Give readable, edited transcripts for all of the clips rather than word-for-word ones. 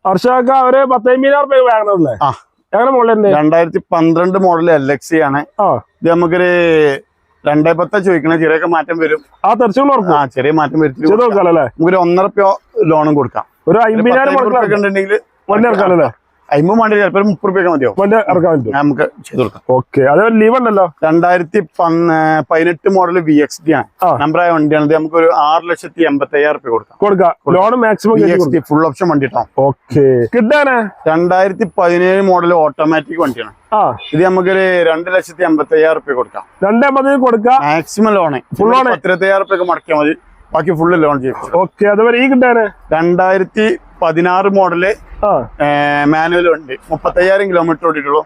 വർഷമൊക്കെ ഒരു 10,000 വാങ്ങണല്ലേ? എങ്ങനെ മോഡലുണ്ട്? 2012 മോഡൽ LX ആണ്. ഇത് നമുക്കൊരു 2.10 ചോദിക്കണ ചെറിയൊക്കെ മാറ്റം വരും. ചെറിയ മാറ്റം വരും. നമുക്കൊരു 1.5 രൂപ ലോണും കൊടുക്കാം. ഒരു 50,000 ഉണ്ടെങ്കിൽ 50 വേണ്ടി ചിലപ്പോൾ 30 രൂപ മതിയോ നമുക്ക് ചെയ്ത് കൊടുക്കാം. ഓക്കെ, അതേപോലെ ലീവ് ഉണ്ടല്ലോ. 2018 മോഡൽ VXD ആണ്. നമ്പറായ വണ്ടിയാണ്. നമുക്ക് ഒരു 6,85,000 കൊടുക്കാം. Loan maximum VXD full option വണ്ടി കേട്ടോ. ഓക്കെ, കിട്ടാനേ 2017 മോഡൽ ഓട്ടോമാറ്റിക് വണ്ടിയാണ്. ഇത് നമുക്കൊരു 2,85,000 കൊടുക്കാം. 2,50,000 കൊടുക്കാം. മാക്സിമം ലോണ് ഫുൾ ലോൺ 10,000 മടക്കിയാൽ മതി. ബാക്കി ഫുള്ള് ലോൺ ചെയ്യും. ഓക്കെ, അതുപോലെ ഈ കിട്ടാനേ 2016 മോഡല് മാനുവൽ ഉണ്ട്. 35,000 കിലോമീറ്റർ ഓടിയിട്ടുള്ളൂ.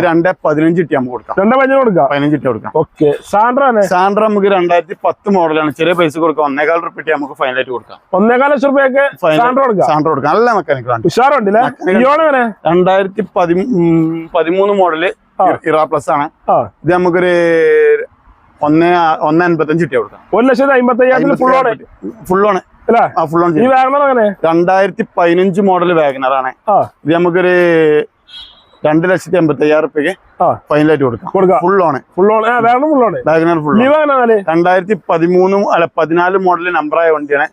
2,15 ഇട്ടി നമുക്ക് കൊടുക്കാം. 15 ഇട്ടി കൊടുക്കാം. ഓക്കെ, സാൻഡ്ര നമുക്ക് 2010 മോഡലാണ്. ചെറിയ പൈസ കൊടുക്കാം. 1,4 രൂപ ഇട്ടി നമുക്ക് ഫൈനലായിട്ട് കൊടുക്കാം. 1,4 ലക്ഷം രൂപയ്ക്ക് സാൻഡ്ര കൊടുക്കാം. നല്ല മെക്കാനിക്കലാണ്. 2013 മോഡല് ഇറ പ്ലസ് ആണ്. ഇത് നമുക്കൊരു 1,55 ഇട്ടി കൊടുക്കാം. 1,55,000 ഫുൾ ലോൺ. 2015 മോഡൽ വാഗനറാണ്. ഇത് നമുക്കൊരു 2,85,000 ഫൈനലായിട്ട് കൊടുക്കാം. Full loan. WagonR full. 2014 model നമ്പറായ വണ്ടിയാണ്.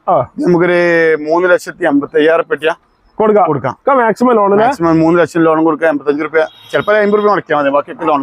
നമുക്കൊരു 3,85,000 കൊടുക്കാം. മാക്സിമം 3 ലക്ഷം ലോൺ കൊടുക്കാം. 85 രൂപ ചിലപ്പോൾ 50 രൂപ മടക്കിയാൽ മതി. ബാക്കിയൊക്കെ ലോൺ.